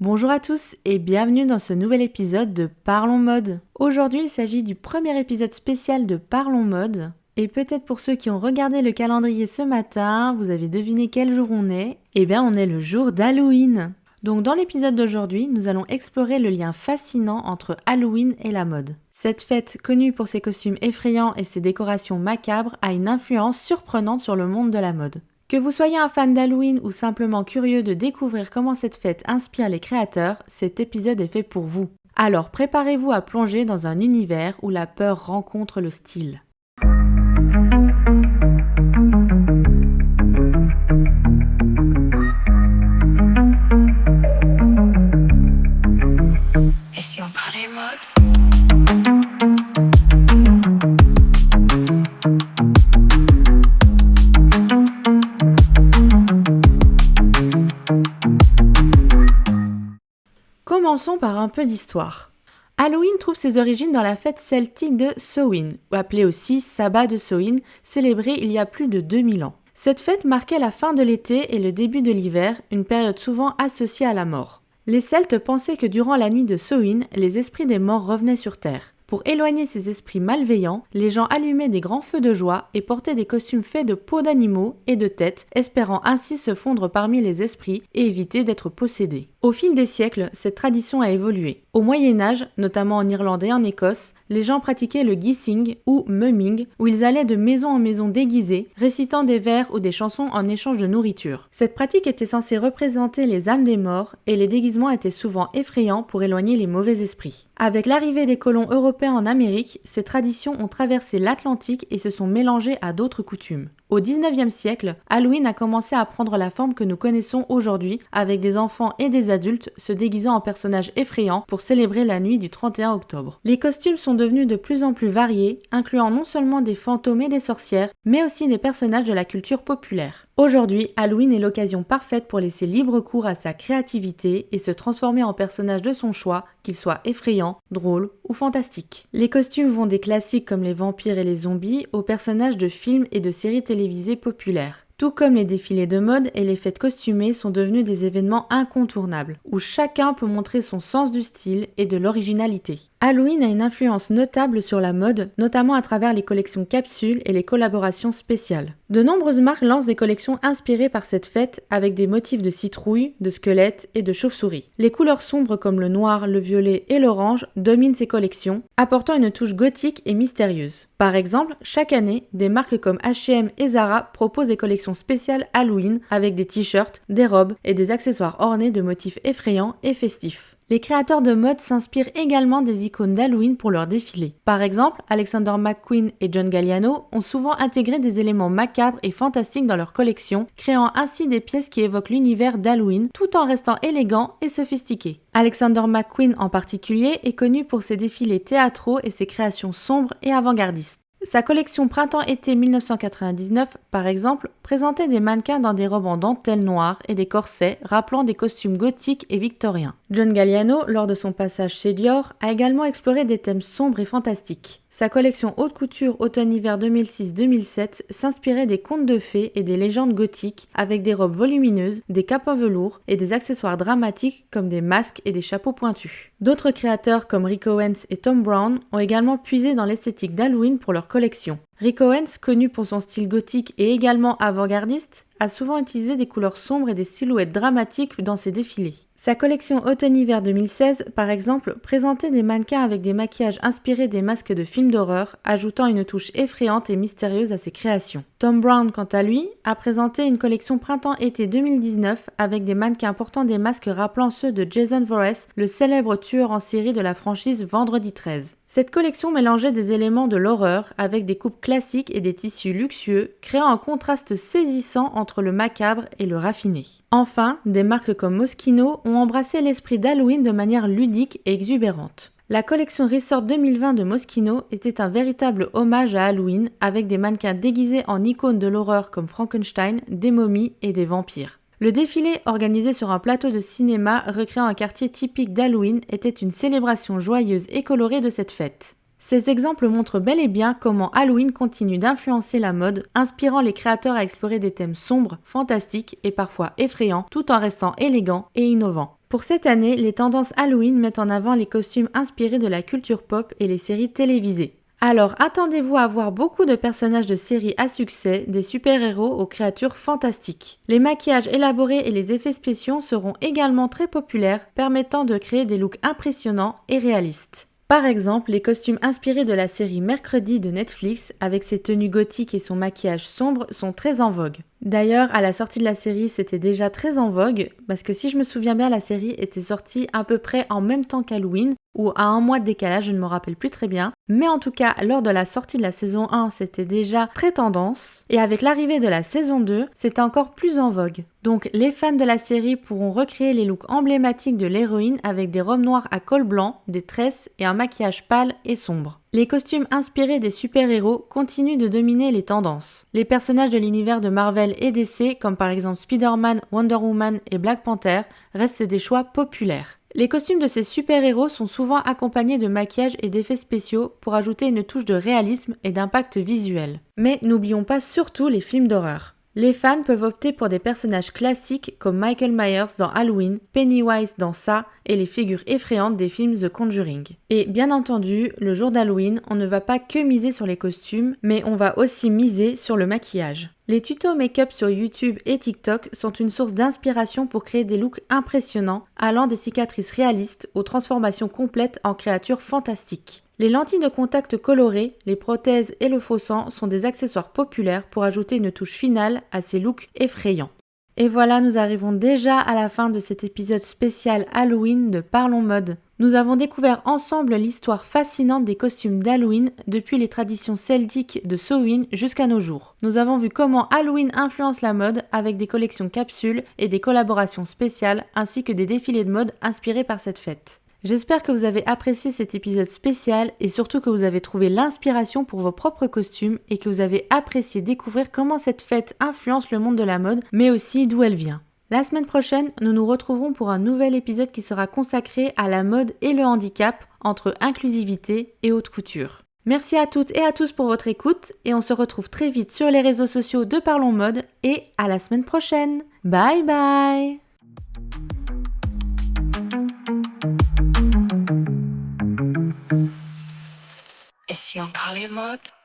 Bonjour à tous et bienvenue dans ce nouvel épisode de Parlons Mode. Aujourd'hui, il s'agit du premier épisode spécial de Parlons Mode. Et peut-être pour ceux qui ont regardé le calendrier ce matin, vous avez deviné quel jour on est. Eh bien, on est le jour d'Halloween. Donc dans l'épisode d'aujourd'hui, nous allons explorer le lien fascinant entre Halloween et la mode. Cette fête, connue pour ses costumes effrayants et ses décorations macabres, a une influence surprenante sur le monde de la mode. Que vous soyez un fan d'Halloween ou simplement curieux de découvrir comment cette fête inspire les créateurs, cet épisode est fait pour vous. Alors préparez-vous à plonger dans un univers où la peur rencontre le style. Commençons par un peu d'histoire. Halloween trouve ses origines dans la fête celtique de Samhain, ou appelée aussi Sabbat de Samhain, célébrée il y a plus de 2000 ans. Cette fête marquait la fin de l'été et le début de l'hiver, une période souvent associée à la mort. Les Celtes pensaient que durant la nuit de Samhain, les esprits des morts revenaient sur Terre. Pour éloigner ces esprits malveillants, les gens allumaient des grands feux de joie et portaient des costumes faits de peaux d'animaux et de têtes, espérant ainsi se fondre parmi les esprits et éviter d'être possédés. Au fil des siècles, cette tradition a évolué. Au Moyen-Âge, notamment en Irlande et en Écosse, les gens pratiquaient le guising ou mumming, où ils allaient de maison en maison déguisés, récitant des vers ou des chansons en échange de nourriture. Cette pratique était censée représenter les âmes des morts et les déguisements étaient souvent effrayants pour éloigner les mauvais esprits. Avec l'arrivée des colons européens en Amérique, ces traditions ont traversé l'Atlantique et se sont mélangées à d'autres coutumes. Au XIXe siècle, Halloween a commencé à prendre la forme que nous connaissons aujourd'hui, avec des enfants et des adultes se déguisant en personnages effrayants pour célébrer la nuit du 31 octobre. Les costumes sont devenus de plus en plus variés, incluant non seulement des fantômes et des sorcières, mais aussi des personnages de la culture populaire. Aujourd'hui, Halloween est l'occasion parfaite pour laisser libre cours à sa créativité et se transformer en personnage de son choix, qu'il soit effrayant, drôle ou fantastique. Les costumes vont des classiques comme les vampires et les zombies aux personnages de films et de séries télévisées populaires. Tout comme les défilés de mode et les fêtes costumées sont devenus des événements incontournables, où chacun peut montrer son sens du style et de l'originalité. Halloween a une influence notable sur la mode, notamment à travers les collections capsules et les collaborations spéciales. De nombreuses marques lancent des collections inspirées par cette fête avec des motifs de citrouilles, de squelettes et de chauves-souris. Les couleurs sombres comme le noir, le violet et l'orange dominent ces collections, apportant une touche gothique et mystérieuse. Par exemple, chaque année, des marques comme H&M et Zara proposent des collections spéciales Halloween avec des t-shirts, des robes et des accessoires ornés de motifs effrayants et festifs. Les créateurs de mode s'inspirent également des icônes d'Halloween pour leurs défilés. Par exemple, Alexander McQueen et John Galliano ont souvent intégré des éléments macabres et fantastiques dans leurs collections, créant ainsi des pièces qui évoquent l'univers d'Halloween tout en restant élégants et sophistiqués. Alexander McQueen en particulier est connu pour ses défilés théâtraux et ses créations sombres et avant-gardistes. Sa collection Printemps-été 1999, par exemple, présentait des mannequins dans des robes en dentelle noire et des corsets rappelant des costumes gothiques et victoriens. John Galliano, lors de son passage chez Dior, a également exploré des thèmes sombres et fantastiques. Sa collection haute couture automne-hiver 2006-2007 s'inspirait des contes de fées et des légendes gothiques avec des robes volumineuses, des capes en velours et des accessoires dramatiques comme des masques et des chapeaux pointus. D'autres créateurs comme Rick Owens et Thom Browne ont également puisé dans l'esthétique d'Halloween pour leur collection. Rick Owens, connu pour son style gothique et également avant-gardiste, a souvent utilisé des couleurs sombres et des silhouettes dramatiques dans ses défilés. Sa collection automne-hiver 2016, par exemple, présentait des mannequins avec des maquillages inspirés des masques de films d'horreur, ajoutant une touche effrayante et mystérieuse à ses créations. Thom Browne, quant à lui, a présenté une collection printemps-été 2019 avec des mannequins portant des masques rappelant ceux de Jason Voorhees, le célèbre tueur en série de la franchise Vendredi 13. Cette collection mélangeait des éléments de l'horreur avec des coupes classiques et des tissus luxueux, créant un contraste saisissant entre le macabre et le raffiné. Enfin, des marques comme Moschino ont embrassé l'esprit d'Halloween de manière ludique et exubérante. La collection Resort 2020 de Moschino était un véritable hommage à Halloween avec des mannequins déguisés en icônes de l'horreur comme Frankenstein, des momies et des vampires. Le défilé, organisé sur un plateau de cinéma recréant un quartier typique d'Halloween, était une célébration joyeuse et colorée de cette fête. Ces exemples montrent bel et bien comment Halloween continue d'influencer la mode, inspirant les créateurs à explorer des thèmes sombres, fantastiques et parfois effrayants, tout en restant élégants et innovants. Pour cette année, les tendances Halloween mettent en avant les costumes inspirés de la culture pop et les séries télévisées. Alors attendez-vous à voir beaucoup de personnages de séries à succès, des super-héros aux créatures fantastiques. Les maquillages élaborés et les effets spéciaux seront également très populaires, permettant de créer des looks impressionnants et réalistes. Par exemple, les costumes inspirés de la série Mercredi de Netflix, avec ses tenues gothiques et son maquillage sombre, sont très en vogue. D'ailleurs, à la sortie de la série, c'était déjà très en vogue, parce que si je me souviens bien, la série était sortie à peu près en même temps qu'Halloween, ou à un mois de décalage, je ne me rappelle plus très bien. Mais en tout cas, lors de la sortie de la saison 1, c'était déjà très tendance. Et avec l'arrivée de la saison 2, c'était encore plus en vogue. Donc les fans de la série pourront recréer les looks emblématiques de l'héroïne avec des robes noires à col blanc, des tresses et un maquillage pâle et sombre. Les costumes inspirés des super-héros continuent de dominer les tendances. Les personnages de l'univers de Marvel et DC, comme par exemple Spider-Man, Wonder Woman et Black Panther, restent des choix populaires. Les costumes de ces super-héros sont souvent accompagnés de maquillage et d'effets spéciaux pour ajouter une touche de réalisme et d'impact visuel. Mais n'oublions pas surtout les films d'horreur. Les fans peuvent opter pour des personnages classiques comme Michael Myers dans Halloween, Pennywise dans Ça et les figures effrayantes des films The Conjuring. Et bien entendu, le jour d'Halloween, on ne va pas que miser sur les costumes, mais on va aussi miser sur le maquillage. Les tutos make-up sur YouTube et TikTok sont une source d'inspiration pour créer des looks impressionnants, allant des cicatrices réalistes aux transformations complètes en créatures fantastiques. Les lentilles de contact colorées, les prothèses et le faux sang sont des accessoires populaires pour ajouter une touche finale à ces looks effrayants. Et voilà, nous arrivons déjà à la fin de cet épisode spécial Halloween de Parlons Mode. Nous avons découvert ensemble l'histoire fascinante des costumes d'Halloween depuis les traditions celtiques de Samhain jusqu'à nos jours. Nous avons vu comment Halloween influence la mode avec des collections capsules et des collaborations spéciales ainsi que des défilés de mode inspirés par cette fête. J'espère que vous avez apprécié cet épisode spécial et surtout que vous avez trouvé l'inspiration pour vos propres costumes et que vous avez apprécié découvrir comment cette fête influence le monde de la mode, mais aussi d'où elle vient. La semaine prochaine, nous nous retrouverons pour un nouvel épisode qui sera consacré à la mode et le handicap entre inclusivité et haute couture. Merci à toutes et à tous pour votre écoute et on se retrouve très vite sur les réseaux sociaux de Parlons Mode et à la semaine prochaine. Bye bye! Et si on parlait mode?